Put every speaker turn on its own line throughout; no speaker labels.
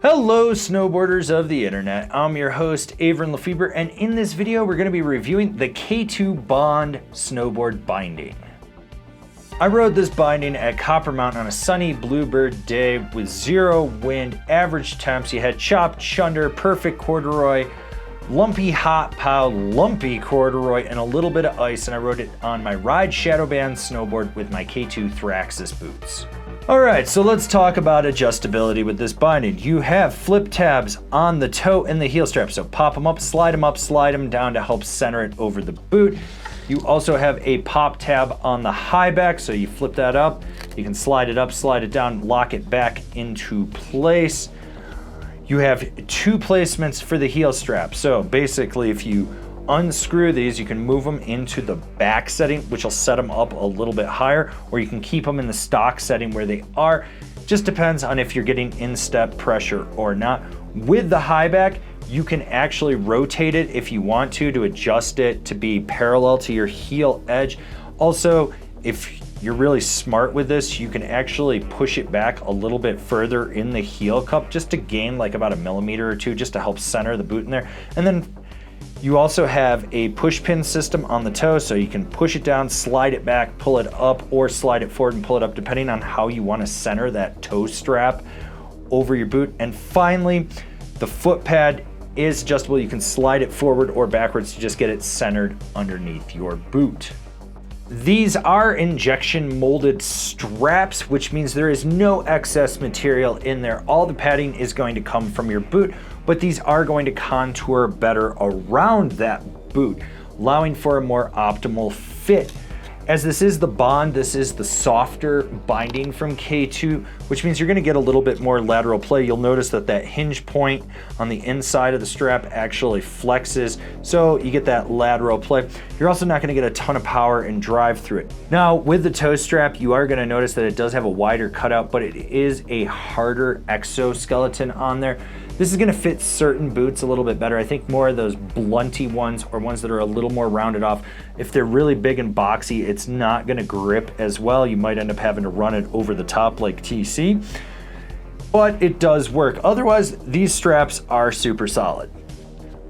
Hello snowboarders of the internet, I'm your host Avran LeFeber, and in this video we're going to be reviewing the K2 Bond snowboard binding. I rode this binding at Copper Mountain on a sunny bluebird day with zero wind, average temps. You had chopped chunder, perfect corduroy, lumpy hot pow, lumpy corduroy, and a little bit of ice, and I rode it on my Ride Shadowband snowboard with my K2 Thraxis boots. Alright, so let's talk about adjustability with this binding. You have flip tabs on the toe and the heel strap, so pop them up, slide them down to help center it over the boot. You also have a pop tab on the Highback, so you flip that up, you can slide it up, slide it down, lock it back into place. You have two placements for the heel strap, so basically if you unscrew these, you can move them into the back setting, which will set them up a little bit higher, or you can keep them in the stock setting where they are. Just depends on if you're getting in-step pressure or not. With the Highback, you can actually rotate it if you want to adjust it to be parallel to your heel edge. Also, if you're really smart with this, you can actually push it back a little bit further in the heel cup just to gain like about a millimeter or two, just to help center the boot in there. And then you also have a push pin system on the toe, so you can push it down, slide it back, pull it up, or slide it forward and pull it up depending on how you want to center that toe strap over your boot. And finally, the foot pad is adjustable. You can slide it forward or backwards to just get it centered underneath your boot. These are injection molded straps, which means there is no excess material in there. All the padding is going to come from your boot, but these are going to contour better around that boot, allowing for a more optimal fit. As this is the Bond, this is the softer binding from K2, which means you're gonna get a little bit more lateral play. You'll notice that that hinge point on the inside of the strap actually flexes, so you get that lateral play. You're also not gonna get a ton of power and drive through it. Now, with the toe strap, you are gonna notice that it does have a wider cutout, but it is a harder exoskeleton on there. This is gonna fit certain boots a little bit better. I think more of those blunty ones or ones that are a little more rounded off. If they're really big and boxy, it's not gonna grip as well. You might end up having to run it over the top like TC, but it does work. Otherwise, these straps are super solid.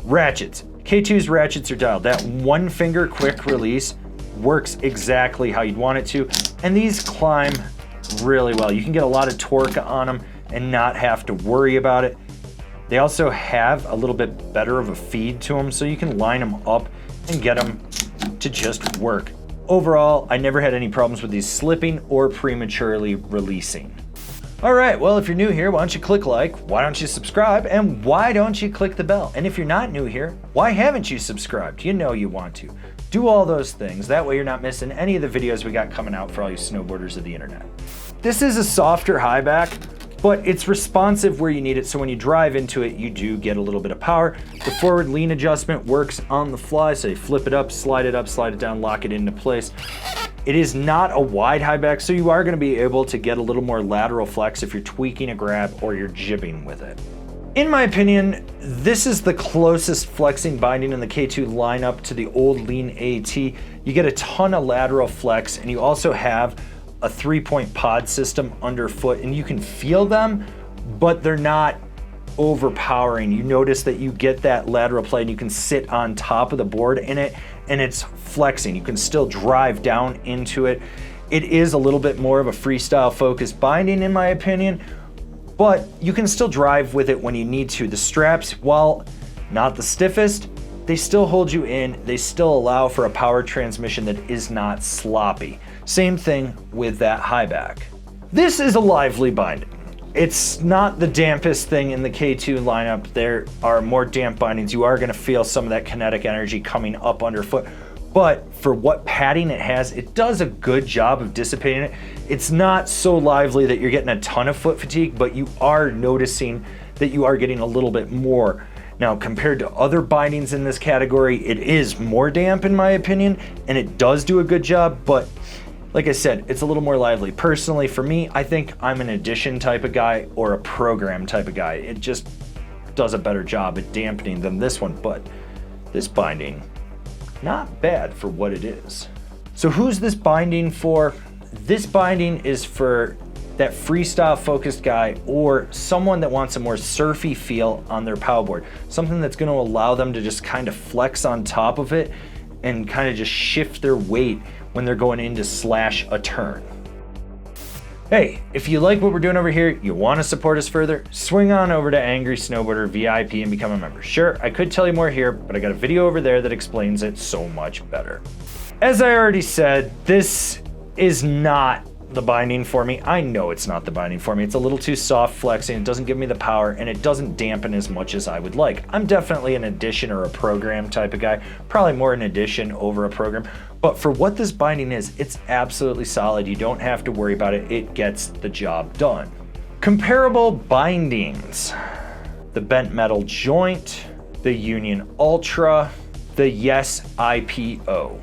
Ratchets. K2's ratchets are dialed. That one finger quick release works exactly how you'd want it to, and these climb really well. You can get a lot of torque on them and not have to worry about it. They also have a little bit better of a feed to them, so you can line them up and get them to just work. Overall, I never had any problems with these slipping or prematurely releasing. All right, well, if you're new here, why don't you click like, why don't you subscribe, and why don't you click the bell? And if you're not new here, why haven't you subscribed? You know you want to. Do all those things. That way you're not missing any of the videos we got coming out for all you snowboarders of the internet. This is a softer Highback, but it's responsive where you need it, so when you drive into it, you do get a little bit of power. The forward lean adjustment works on the fly, so you flip it up, slide it down, lock it into place. It is not a wide Highback, so you are gonna be able to get a little more lateral flex if you're tweaking a grab or you're jibbing with it. In my opinion, this is the closest flexing binding in the K2 lineup to the old lean AT. You get a ton of lateral flex, and you also have a 3-point pod system underfoot, and you can feel them, but they're not overpowering. You notice that you get that lateral play, and you can sit on top of the board in it, and it's flexing. You can still drive down into it. It is a little bit more of a freestyle focused binding in my opinion, but you can still drive with it when you need to. The straps, while not the stiffest, they still hold you in. They still allow for a power transmission that is not sloppy. Same thing with that Highback. This is a lively binding. It's not the dampest thing in the K2 lineup. There are more damp bindings. You are gonna feel some of that kinetic energy coming up underfoot, but for what padding it has, it does a good job of dissipating it. It's not so lively that you're getting a ton of foot fatigue, but you are noticing that you are getting a little bit more. Now, compared to other bindings in this category, it is more damp in my opinion, and it does do a good job, but like I said, it's a little more lively. Personally, for me, I think I'm an addition type of guy or a program type of guy. It just does a better job at dampening than this one, but this binding, not bad for what it is. So who's this binding for? This binding is for that freestyle focused guy or someone that wants a more surfy feel on their paddleboard, something that's going to allow them to just kind of flex on top of it and kind of just shift their weight when they're going in to slash a turn. Hey, if you like what we're doing over here, you want to support us further, swing on over to Angry Snowboarder VIP and become a member. Sure, I could tell you more here, but I got a video over there that explains it so much better. As I already said, this is not the binding for me. I know it's not the binding for me. It's a little too soft flexing, it doesn't give me the power, and it doesn't dampen as much as I would like. I'm definitely an addition or a program type of guy, probably more an addition over a program, but for what this binding is, it's absolutely solid. You don't have to worry about it. It gets the job done. Comparable bindings: the bent metal joint, the Union Ultra, the Yes IPO.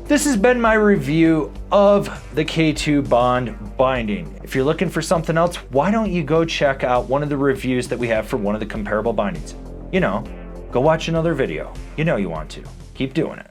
This has been my review of the K2 Bond binding. If you're looking for something else, why don't you go check out one of the reviews that we have for one of the comparable bindings? You know, go watch another video. You know you want to. Keep doing it.